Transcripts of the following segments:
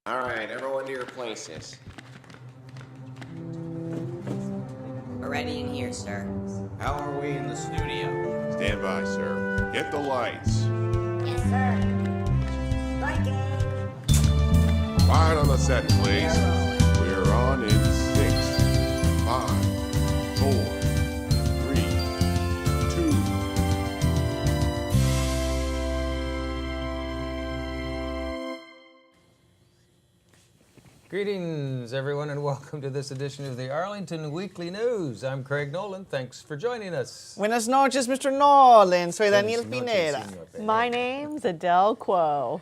All right, everyone to your places. We're ready in here, sir. How are we in the studio? Stand by, sir. Get the lights. Yes, sir. Striking. Quiet on the set, please. We're on in 6, 5, 4, 3, 2. Greetings, everyone, and welcome to this edition of the Arlington Weekly News. I'm Craig Nolan. Thanks for joining us. Buenas noches, Mr. Nolan. Soy Daniel Buenas noches, Pineda. señor Pineda. My name's Adele Quo.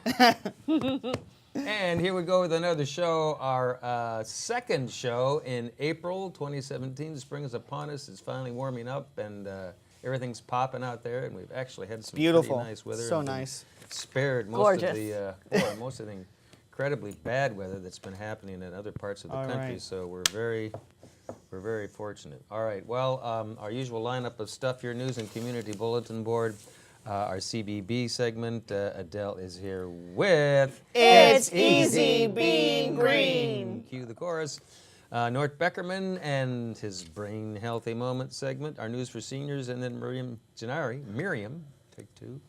And here we go with another show, our second show in April 2017. Spring is upon us. It's finally warming up, and everything's popping out there. And we've actually had some Beautiful. pretty nice weather. So and been nice. Spared most Gorgeous. of the most of the incredibly bad weather that's been happening in other parts of the All country. right. So we're very fortunate. All right. Well, our usual lineup of stuff here: news and community bulletin board. Our CBB segment, Adele is here with... It's easy being green. Cue the chorus. Nort Beckerman and his Brain Healthy Moment segment, our news for seniors, and then Miriam, take two.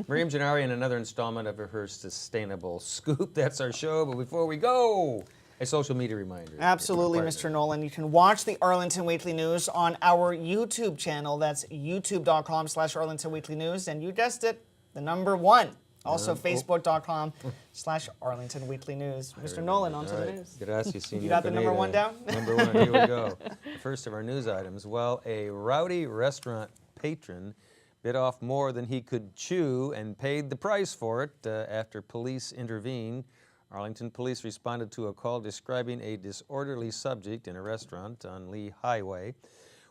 Miriam Gennari in another installment of her Sustainable Scoop. That's our show, but before we go, a social media reminder. Absolutely, Mr. Nolan. You can watch the Arlington Weekly News on our YouTube channel. That's youtube.com/Arlington Weekly News. And you guessed it, the number one. Also, facebook.com/Arlington Weekly News. Mr. Nolan, on to the news. Gracias, Senor You got the number Pineda. one down? Number one, here we go. The first of our news items. Well, a rowdy restaurant patron bit off more than he could chew and paid the price for it after police intervened. Arlington police responded to a call describing a disorderly subject in a restaurant on Lee Highway.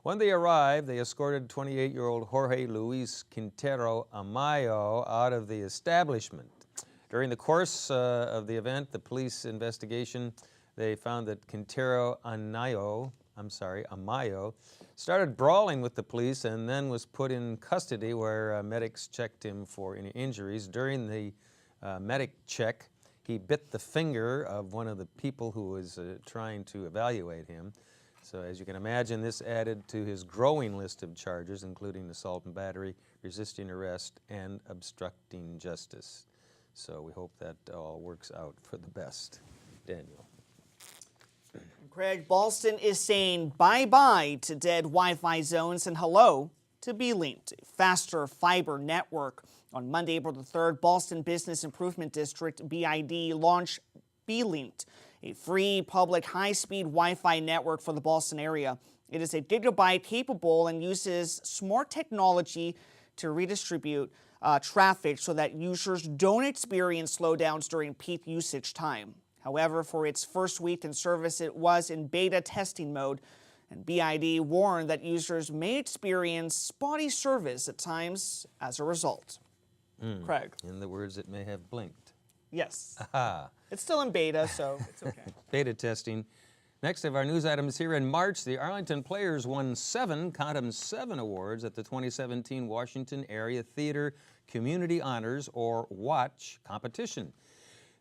When they arrived, they escorted 28-year-old Jorge Luis Quintero Amayo out of the establishment. During the course of the event, the police investigation, they found that Quintero Amayo started brawling with the police and then was put in custody where medics checked him for any injuries. During the medic check, he bit the finger of one of the people who was trying to evaluate him. So as you can imagine, this added to his growing list of charges, including assault and battery, resisting arrest, and obstructing justice. So we hope that all works out for the best. Daniel. Craig, Ballston is saying bye-bye to dead Wi-Fi zones and hello to B-Linked, a faster fiber network. On Monday, April the 3rd, Ballston Business Improvement District, BID, launched B-Linked, a free public high-speed Wi-Fi network for the Ballston area. It is a gigabyte capable and uses smart technology to redistribute traffic so that users don't experience slowdowns during peak usage time. However, for its first week in service, it was in beta testing mode, and BID warned that users may experience spotty service at times as a result. Craig. In the words, it may have blinked. Yes. Aha. It's still in beta, so it's okay. Beta testing. Next of our news items here in March, the Arlington Players won 7 awards at the 2017 Washington Area Theater Community Honors, or WATCH, competition.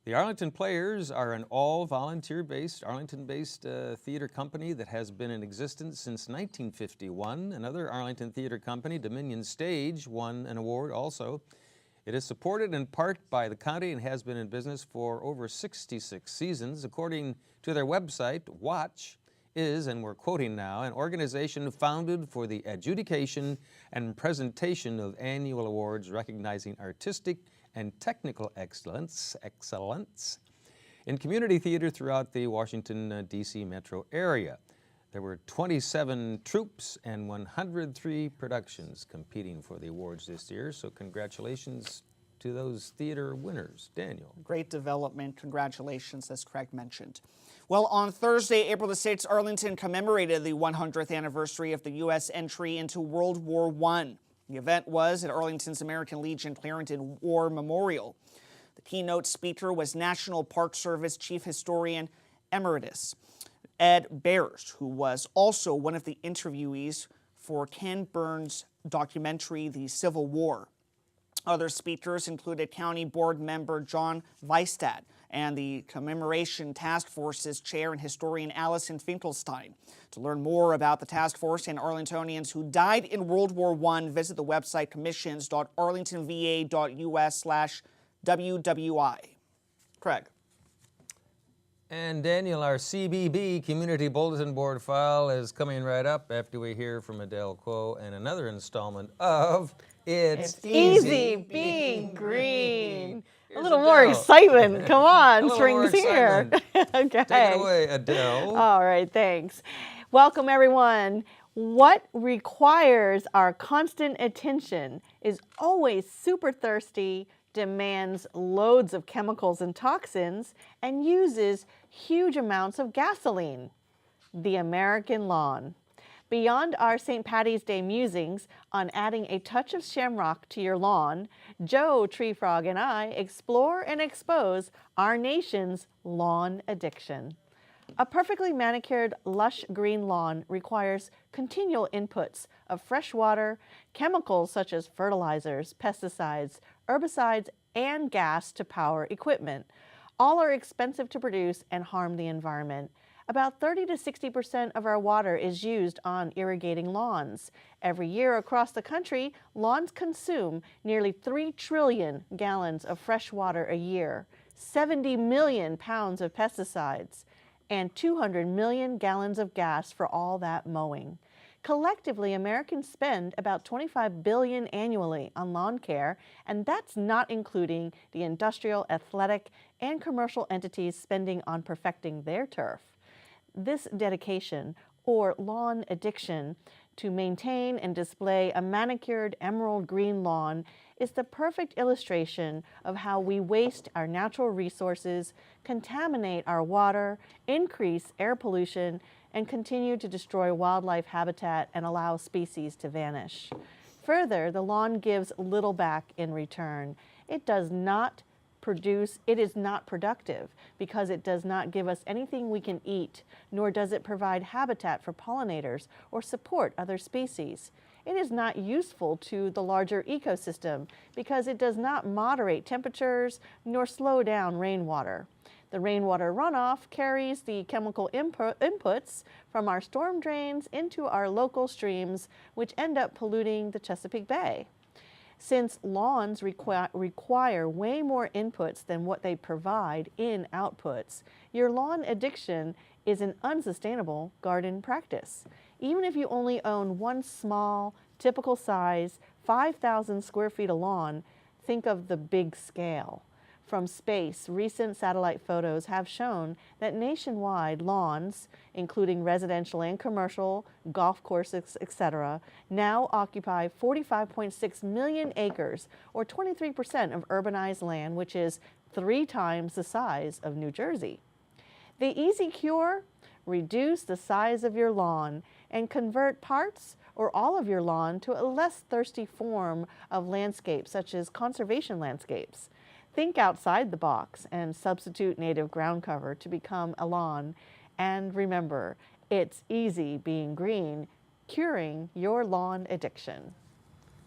The Arlington Players are an all-volunteer-based, Arlington-based theater company that has been in existence since 1951. Another Arlington theater company, Dominion Stage, won an award also. It is supported in part by the county and has been in business for over 66 seasons. According to their website, WATCH is, and we're quoting now, an organization founded for the adjudication and presentation of annual awards recognizing artistic and technical excellence in community theater throughout the Washington, D.C. metro area. There were 27 troupes and 103 productions competing for the awards this year, so congratulations to those theater winners. Daniel. Great development. Congratulations, as Craig mentioned. Well, on Thursday, April the 6th, Arlington commemorated the 100th anniversary of the U.S. entry into World War I. The event was at Arlington's American Legion Clarendon War Memorial. The keynote speaker was National Park Service Chief Historian Emeritus Ed Bears, who was also one of the interviewees for Ken Burns' documentary, The Civil War. Other speakers included County Board member John Weistad and the Commemoration Task Force's chair and historian Allison Finkelstein. To learn more about the task force and Arlingtonians who died in World War I, visit the website commissions.arlingtonva.us/WWI. Craig. And Daniel, our CBB, Community Bulletin Board file, is coming right up after we hear from Adele Quo and another installment of It's Easy being green. Here's A little more Adele. excitement. Come on, A little more spring's here. Okay. Take it away, Adele. All right, thanks. Welcome, everyone. What requires our constant attention is always super thirsty, demands loads of chemicals and toxins, and uses huge amounts of gasoline. The American lawn. Beyond our St. Paddy's Day musings on adding a touch of shamrock to your lawn, Joe, Tree Frog, and I explore and expose our nation's lawn addiction. A perfectly manicured, lush green lawn requires continual inputs of fresh water, chemicals such as fertilizers, pesticides, herbicides, and gas to power equipment. All are expensive to produce and harm the environment. About 30 to 60% of our water is used on irrigating lawns. Every year across the country, lawns consume nearly 3 trillion gallons of fresh water a year, 70 million pounds of pesticides, and 200 million gallons of gas for all that mowing. Collectively, Americans spend about $25 billion annually on lawn care, and that's not including the industrial, athletic, and commercial entities spending on perfecting their turf. This dedication, or lawn addiction, to maintain and display a manicured emerald green lawn is the perfect illustration of how we waste our natural resources, contaminate our water, increase air pollution, and continue to destroy wildlife habitat and allow species to vanish. Further, the lawn gives little back in return. It is not productive because it does not give us anything we can eat, nor does it provide habitat for pollinators or support other species. It is not useful to the larger ecosystem because it does not moderate temperatures nor slow down rainwater. The rainwater runoff carries the chemical inputs from our storm drains into our local streams, which end up polluting the Chesapeake Bay. Since lawns require way more inputs than what they provide in outputs, your lawn addiction is an unsustainable garden practice. Even if you only own one small, typical size, 5,000 square feet of lawn, think of the big scale. From space, recent satellite photos have shown that nationwide lawns, including residential and commercial, golf courses, etc., now occupy 45.6 million acres, or 23% of urbanized land, which is 3 times the size of New Jersey. The easy cure? Reduce the size of your lawn and convert parts or all of your lawn to a less thirsty form of landscape, such as conservation landscapes. Think outside the box and substitute native ground cover to become a lawn. And remember, it's easy being green, curing your lawn addiction.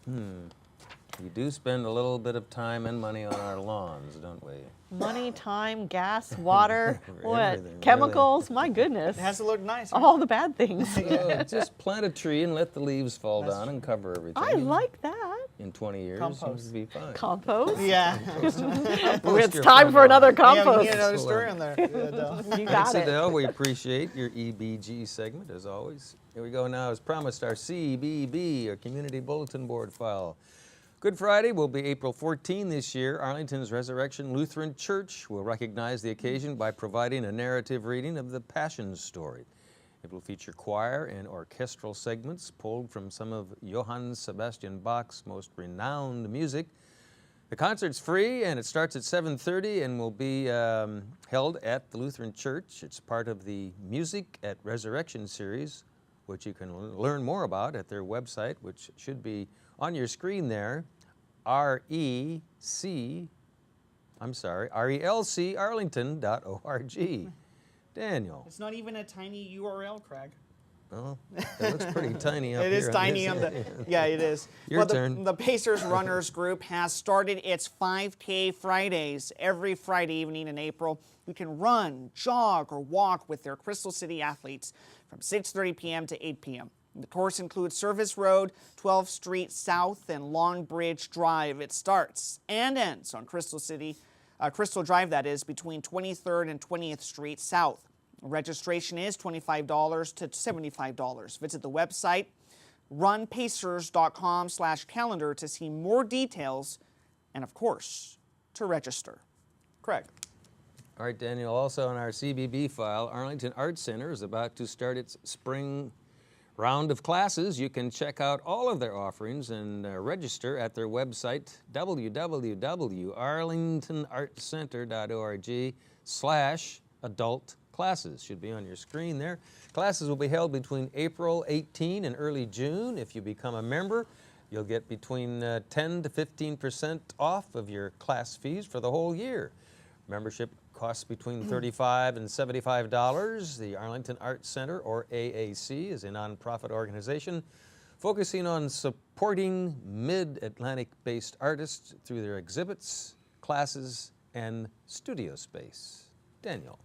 We do spend a little bit of time and money on our lawns, don't we? Money, time, gas, water, what? Everything, Chemicals? My goodness. It has to look nice. All the bad things. So just plant a tree and let the leaves fall down and cover everything. I like that. In 20 years, Compost. you'll be fine. Compost? Yeah. It's your time front for another lawn. Yeah, we compost. need another story on there. Adele. You got Thanks, it. Adele. We appreciate your EBG segment, as always. Here we go now, as promised, our CBB, our Community Bulletin Board file. Good Friday will be April 14 this year. Arlington's Resurrection Lutheran Church will recognize the occasion by providing a narrative reading of the Passion Story. It will feature choir and orchestral segments pulled from some of Johann Sebastian Bach's most renowned music. The concert's free and it starts at 7:30 and will be held at the Lutheran Church. It's part of the Music at Resurrection series, which you can learn more about at their website, which should be on your screen there, relcarlington.org. Daniel. It's not even a tiny URL, Craig. Oh, it looks pretty tiny up here. It is on tiny this on the, end. yeah, it is. Your the, turn. The Pacers Runners Group has started its 5K Fridays every Friday evening in April. You can run, jog, or walk with their Crystal City athletes from 6:30 p.m. to 8 p.m. The course includes Service Road, 12th Street South, and Long Bridge Drive. It starts and ends on Crystal Drive, that is, between 23rd and 20th Street South. Registration is $25 to $75. Visit the website runpacers.com/calendar to see more details and, of course, to register. Craig. All right, Daniel, also on our CBB file, Arlington Arts Center is about to start its spring round of classes. You can check out all of their offerings and register at their website, www.arlingtonartscenter.org/adult classes. Should be on your screen there. Classes will be held between April 18 and early June. If you become a member, you'll get between 10 to 15% off of your class fees for the whole year. Membership costs between $35 and $75. The Arlington Arts Center, or AAC, is a nonprofit organization focusing on supporting mid-Atlantic-based artists through their exhibits, classes, and studio space. Daniel.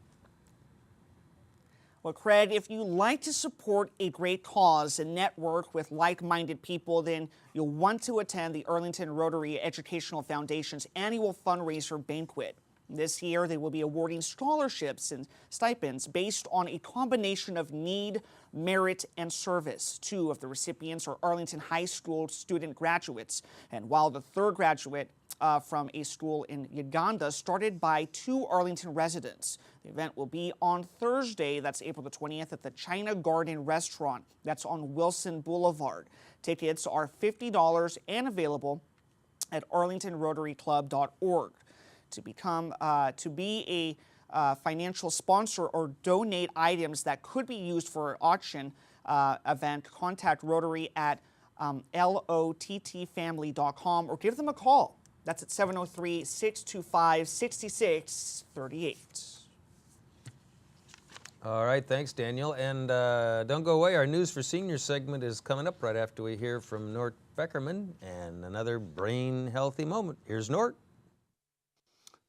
Well, Craig, if you like to support a great cause and network with like-minded people, then you'll want to attend the Arlington Rotary Educational Foundation's annual fundraiser banquet. This year, they will be awarding scholarships and stipends based on a combination of need, merit, and service. Two of the recipients are Arlington High School student graduates, and while the third graduate from a school in Uganda started by two Arlington residents. The event will be on Thursday, that's April the 20th, at the China Garden Restaurant. That's on Wilson Boulevard. Tickets are $50 and available at arlingtonrotaryclub.org. To be a financial sponsor or donate items that could be used for an auction event, contact Rotary at lottfamily.com or give them a call. That's at 703-625-6638. All right, thanks, Daniel. And don't go away. Our News for Seniors segment is coming up right after we hear from Nort Beckerman and another brain healthy moment. Here's Nort.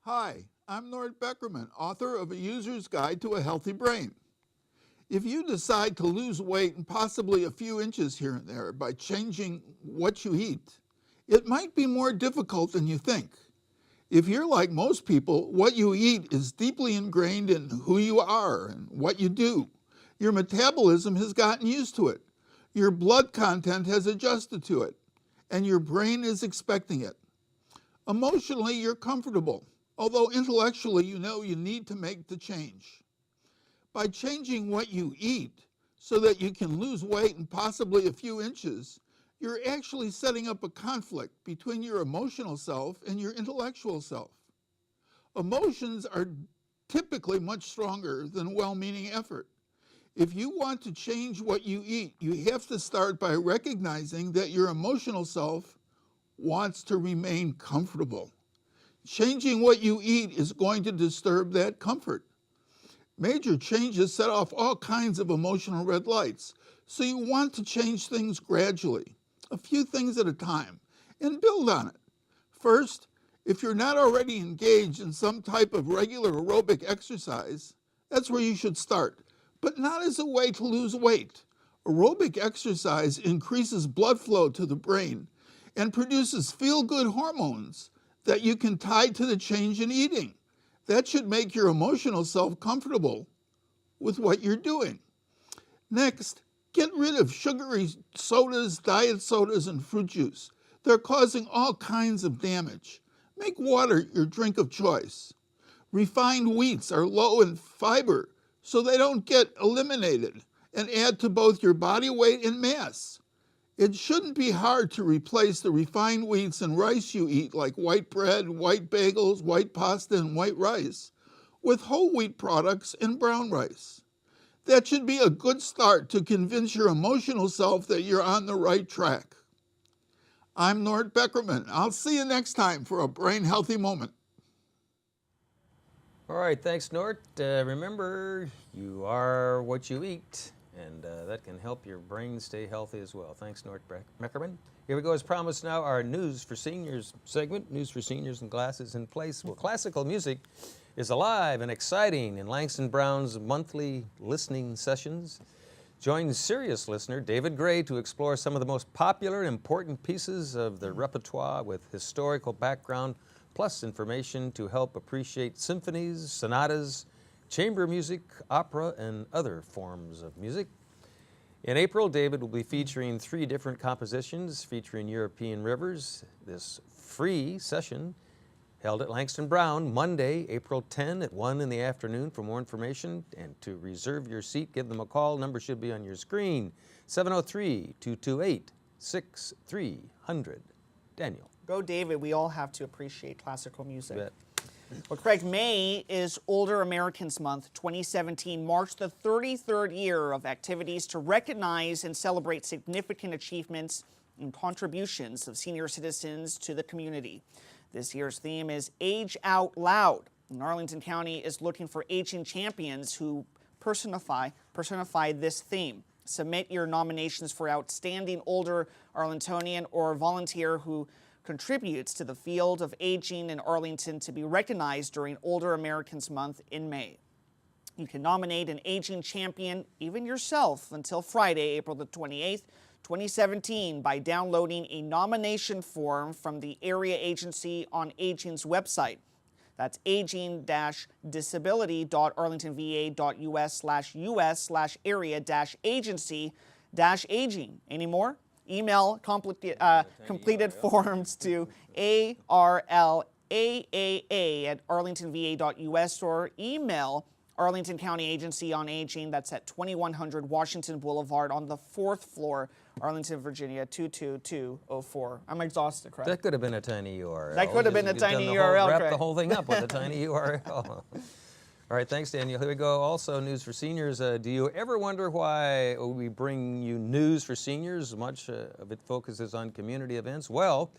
Hi, I'm Nort Beckerman, author of A User's Guide to a Healthy Brain. If you decide to lose weight and possibly a few inches here and there by changing what you eat, it might be more difficult than you think. If you're like most people, what you eat is deeply ingrained in who you are and what you do. Your metabolism has gotten used to it. Your blood content has adjusted to it, and your brain is expecting it. Emotionally, you're comfortable, although intellectually you know you need to make the change. By changing what you eat so that you can lose weight and possibly a few inches, you're actually setting up a conflict between your emotional self and your intellectual self. Emotions are typically much stronger than well-meaning effort. If you want to change what you eat, you have to start by recognizing that your emotional self wants to remain comfortable. Changing what you eat is going to disturb that comfort. Major changes set off all kinds of emotional red lights, so you want to change things gradually, a few things at a time, and build on it. First, if you're not already engaged in some type of regular aerobic exercise, that's where you should start, but not as a way to lose weight. Aerobic exercise increases blood flow to the brain and produces feel-good hormones that you can tie to the change in eating. That should make your emotional self comfortable with what you're doing. Next, get rid of sugary sodas, diet sodas, and fruit juice. They're causing all kinds of damage. Make water your drink of choice. Refined wheats are low in fiber, so they don't get eliminated and add to both your body weight and mass. It shouldn't be hard to replace the refined wheats and rice you eat, like white bread, white bagels, white pasta, and white rice, with whole wheat products and brown rice. That should be a good start to convince your emotional self that you're on the right track. I'm Nort Beckerman. I'll see you next time for a brain healthy moment. All right, thanks, Nort. Remember, you are what you eat. and that can help your brain stay healthy as well. Thanks, Nort Beckerman. Here we go, as promised now, our News for Seniors segment, News for Seniors and Glasses in Place. Well, classical music is alive and exciting in Langston Brown's monthly listening sessions. Join serious listener David Gray to explore some of the most popular and important pieces of the repertoire with historical background, plus information to help appreciate symphonies, sonatas, chamber music, opera, and other forms of music. In April, David will be featuring 3 different compositions featuring European rivers. This free session held at Langston Brown Monday, April 10 at 1 in the afternoon. For more information and to reserve your seat, give them a call. Number should be on your screen, 703-228-6300. Daniel. Go, David. We all have to appreciate classical music. Bet. Well, Craig, May is Older Americans Month. 2017 marks the 33rd year of activities to recognize and celebrate significant achievements and contributions of senior citizens to the community. This year's theme is Age Out Loud. And Arlington County is looking for aging champions who personify this theme. Submit your nominations for outstanding older Arlingtonian or volunteer who contributes to the field of aging in Arlington to be recognized during Older Americans Month in May. You can nominate an aging champion, even yourself, until Friday, April the 28th, 2017, by downloading a nomination form from the Area Agency on Aging's website. That's aging-disability.arlingtonva.us/area-agency-aging. Any more? Email completed forms to arlaa@arlingtonva.us or email Arlington County Agency on Aging. That's at 2100 Washington Boulevard on the 4th floor, Arlington, Virginia, 22204. I'm exhausted, Craig. That could have been a tiny URL. That could have been a You've done tiny the URL, whole, wrap Craig. the whole thing up with a tiny URL. All right, thanks, Daniel. Here we go. Also, news for seniors. Do you ever wonder why we bring you news for seniors? Much of it focuses on community events. Well,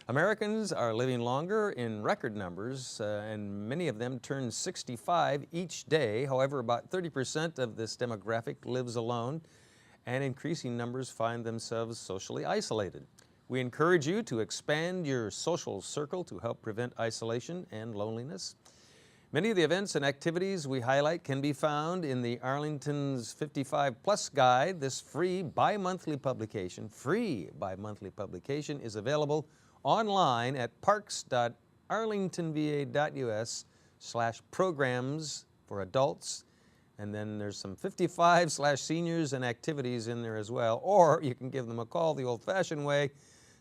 Americans are living longer in record numbers, and many of them turn 65 each day. However, about 30% of this demographic lives alone, and increasing numbers find themselves socially isolated. We encourage you to expand your social circle to help prevent isolation and loneliness. Many of the events and activities we highlight can be found in the Arlington's 55 Plus Guide. This free bi-monthly publication is available online at parks.arlingtonva.us/programs for adults. And then there's some 55/seniors and activities in there as well. Or you can give them a call the old-fashioned way,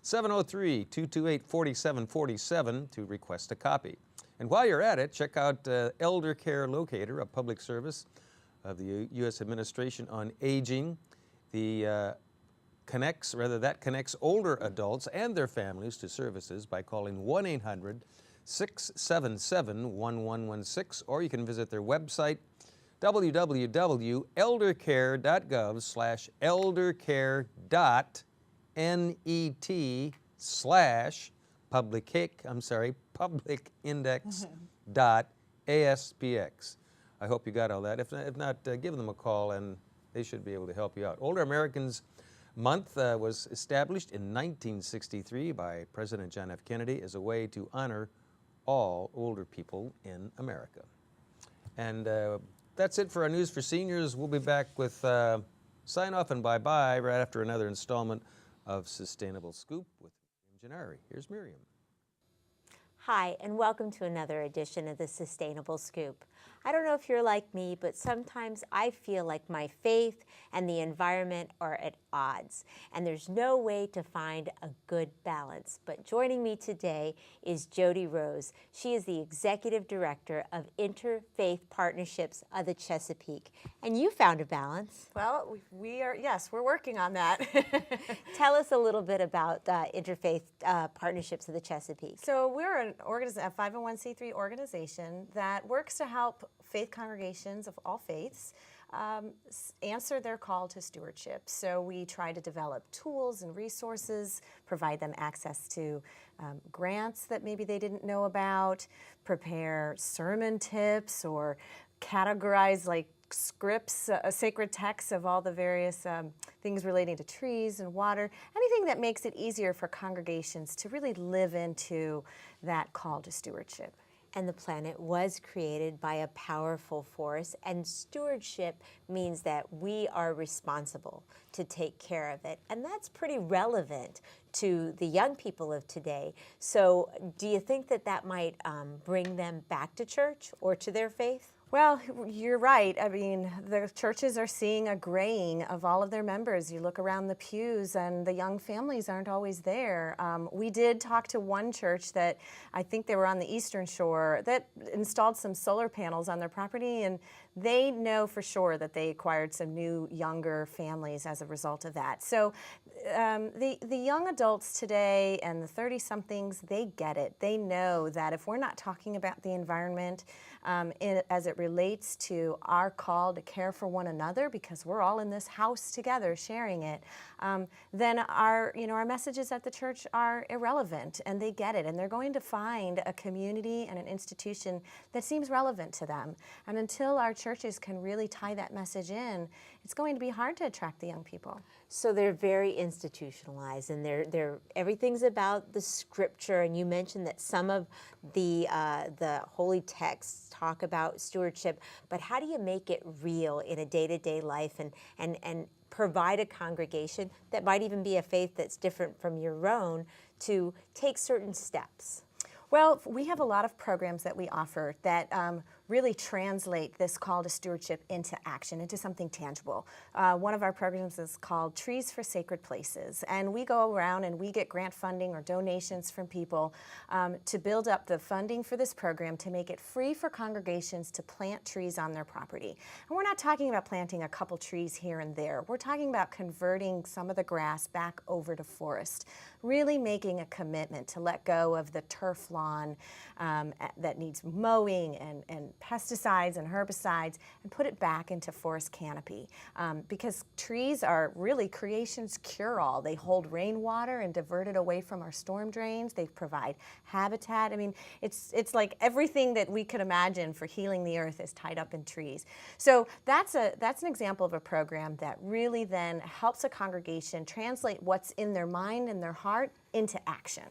703-228-4747 to request a copy. And while you're at it, check out Elder Care Locator, a public service of the U.S. Administration on Aging. That connects older adults and their families to services by calling 1-800-677-1116, or you can visit their website, publicindex.aspx. I hope you got all that. If not, give them a call and they should be able to help you out. Older Americans Month was established in 1963 by President John F. Kennedy as a way to honor all older people in America. And that's it for our News for Seniors. We'll be back with sign off and bye-bye right after another installment of Sustainable Scoop with Miriam Gennari. Here's Miriam. Hi, and welcome to another edition of the Sustainable Scoop. I don't know if you're like me, but sometimes I feel like my faith and the environment are at odds, and there's no way to find a good balance. But joining me today is Jodi Rose. She is the Executive Director of Interfaith Partnerships of the Chesapeake. And you found a balance. Well, yes, we're working on that. Tell us a little bit about Interfaith Partnerships of the Chesapeake. So we're a 501c3 organization that works to help faith congregations of all faiths answer their call to stewardship. So we try to develop tools and resources, provide them access to grants that maybe they didn't know about, prepare sermon tips, or categorize like scripts, sacred texts of all the various things relating to trees and water, anything that makes it easier for congregations to really live into that call to stewardship. And the planet was created by a powerful force, and stewardship means that we are responsible to take care of it. And that's pretty relevant to the young people of today. So do you think that that might bring them back to church or to their faith? Well, you're right. I mean, the churches are seeing a graying of all of their members. You look around the pews and the young families aren't always there. We did talk to one church that I think they were on the Eastern Shore that installed some solar panels on their property, and they know for sure that they acquired some new younger families as a result of that. So the young adults today and the 30-somethings, they get it. They know that if we're not talking about the environment as it relates to our call to care for one another, because we're all in this house together sharing it, then our messages at the church are irrelevant, and they get it, and they're going to find a community and an institution that seems relevant to them. And until our churches can really tie that message in, it's going to be hard to attract the young people. So they're very institutionalized, and they're everything's about the scripture. And you mentioned that some of the holy texts talk about stewardship, but how do you make it real in a day-to-day life and provide a congregation that might even be a faith that's different from your own to take certain steps? Well, we have a lot of programs that we offer that really translate this call to stewardship into action, into something tangible. One of our programs is called Trees for Sacred Places, and we go around and we get grant funding or donations from people to build up the funding for this program to make it free for congregations to plant trees on their property. And we're not talking about planting a couple trees here and there. We're talking about converting some of the grass back over to forest, really making a commitment to let go of the turf lawn that needs mowing and pesticides and herbicides, and put it back into forest canopy. Because trees are really creation's cure-all. They hold rainwater and divert it away from our storm drains. They provide habitat. I mean, it's like everything that we could imagine for healing the earth is tied up in trees. So that's an example of a program that really then helps a congregation translate what's in their mind and their heart into action.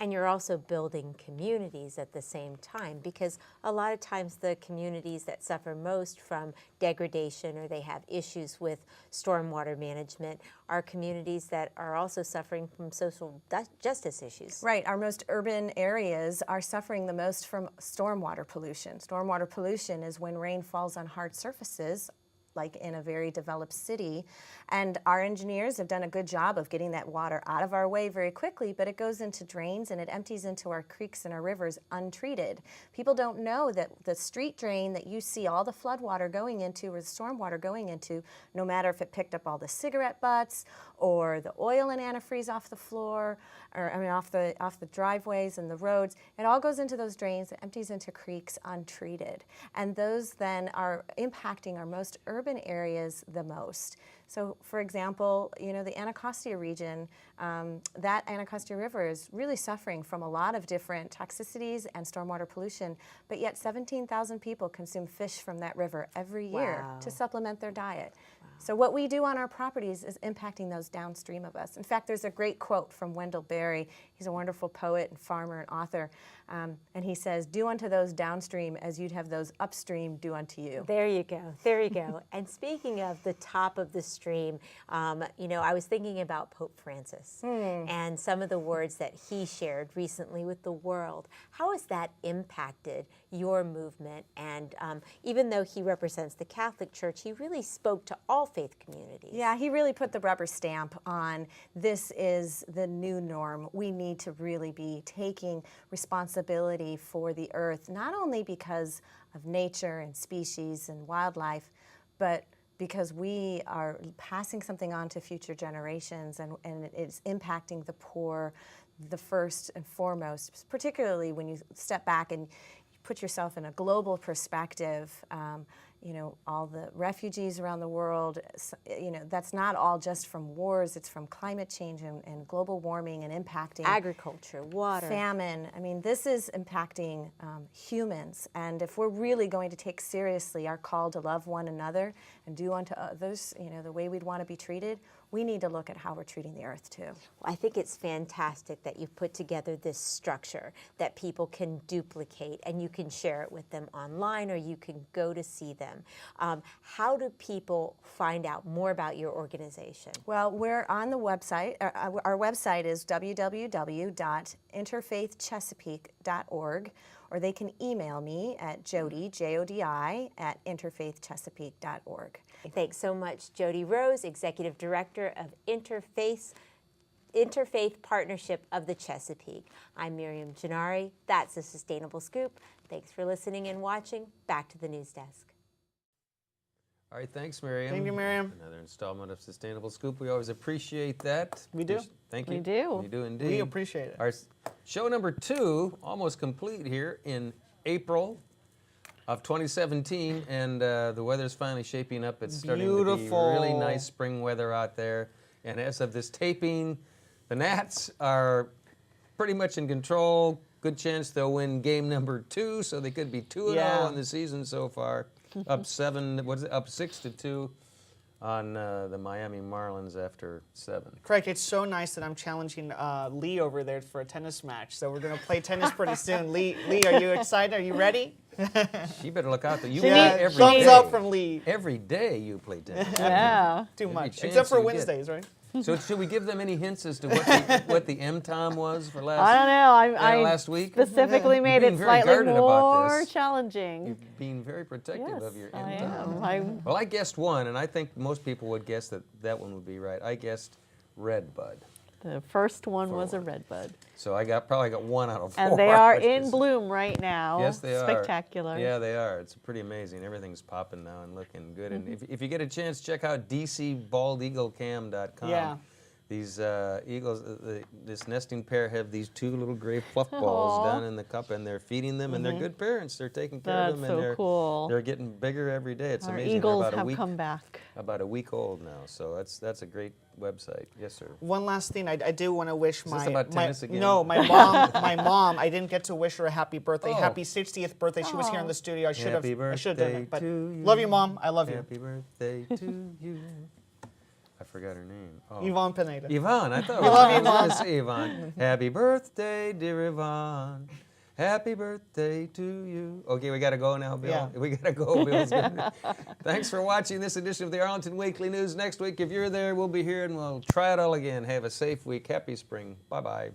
And you're also building communities at the same time, because a lot of times the communities that suffer most from degradation or they have issues with stormwater management are communities that are also suffering from social justice issues. Right. Our most urban areas are suffering the most from stormwater pollution. Stormwater pollution is when rain falls on hard surfaces, like in a very developed city. And our engineers have done a good job of getting that water out of our way very quickly, but it goes into drains and it empties into our creeks and our rivers untreated. People don't know that the street drain that you see all the flood water going into or the storm water going into, no matter if it picked up all the cigarette butts or the oil and antifreeze off the floor, or off the driveways and the roads, it all goes into those drains, it empties into creeks untreated. And those then are impacting our most urban areas the most. So, for example, the Anacostia region, that Anacostia River is really suffering from a lot of different toxicities and stormwater pollution, but yet 17,000 people consume fish from that river every year to supplement their diet. So what we do on our properties is impacting those downstream of us. In fact, there's a great quote from Wendell Berry. He's a wonderful poet and farmer and author. And he says, "Do unto those downstream as you'd have those upstream do unto you." There you go. There you go. And speaking of the top of the stream, I was thinking about Pope Francis and some of the words that he shared recently with the world. How has that impacted your movement? And even though he represents the Catholic Church, he really spoke to all faith communities. Yeah, he really put the rubber stamp on this is the new norm. We need to really be taking responsibility for the earth, not only because of nature and species and wildlife, but because we are passing something on to future generations, and it's impacting the poor, the first and foremost, particularly when you step back and put yourself in a global perspective. all the refugees around the world. That's not all just from wars. It's from climate change and global warming and impacting agriculture, water, famine. I mean, this is impacting humans. And if we're really going to take seriously our call to love one another and do unto others, the way we'd want to be treated, we need to look at how we're treating the earth too. I think it's fantastic that you've put together this structure that people can duplicate, and you can share it with them online, or you can go to see them. How do people find out more about your organization? Well, we're on the website. Our website is www.interfaithchesapeake.org, or they can email me at Jodi, Jodi, at interfaithchesapeake.org. Thanks so much, Jodi Rose, Executive Director of Interfaith Partnership of the Chesapeake. I'm Miriam Gennari. That's the Sustainable Scoop. Thanks for listening and watching. Back to the news desk. All right, thanks, Miriam. Thank you, Miriam. Another installment of Sustainable Scoop. We always appreciate that. We do. Thank you. We do. We do indeed. We appreciate it. Our show number 2, almost complete here in April of 2017, and the weather's finally shaping up. It's starting to be really nice spring weather out there. And as of this taping, the Nats are pretty much in control. Good chance they'll win game number 2, so they could be 2-0 in the season so far. Up 6-2 on the Miami Marlins after 7. Craig, it's so nice that I'm challenging Lee over there for a tennis match. So we're going to play tennis pretty soon. Lee, are you excited? Are you ready? She better look out there. You Yeah, play every thumbs day. up from Lee. Every day you play tennis. Yeah. Too Every much. chance Except for you get. Wednesdays, right? So should we give them any hints as to what the M-Tom was for last? I don't know. I last week specifically made being it very slightly guarded about more this. challenging. You're being very protective Yes, of your I M-Tom. am. Well, I guessed one, and I think most people would guess that one would be right. I guessed Red Bud. The first one was a redbud. So I probably got 1 out of 4. And they are which in is- bloom right now. Yes, they are. Spectacular. Yeah, they are. It's pretty amazing. Everything's popping now and looking good. And if you get a chance, check out dcbaldeaglecam.com. Yeah. These eagles, this nesting pair have these 2 little gray fluff balls down in the cup, and they're feeding them, and they're good parents. They're taking care of them, That's and so cool. they're getting bigger every day. It's Our amazing. eagles they're have come back. about a week old now, so that's a great website. Yes, sir. One last thing, I do want to wish this about tennis again? No, my mom. I didn't get to wish her a happy birthday, Oh. happy 60th birthday. She was here in the studio. I should have Happy done birthday it. But to you. love you, Mom. I love you. Happy birthday to you. I forgot her name. Oh. Yvonne Pineda. Yvonne, I thought We love you, I was Mom. going to say Yvonne. Happy birthday, dear Yvonne. Happy birthday to you. Okay, we got to go now, Bill. Yeah. We got to go, Bill. Thanks for watching this edition of the Arlington Weekly News. Next week, if you're there, we'll be here and we'll try it all again. Have a safe week. Happy spring. Bye-bye.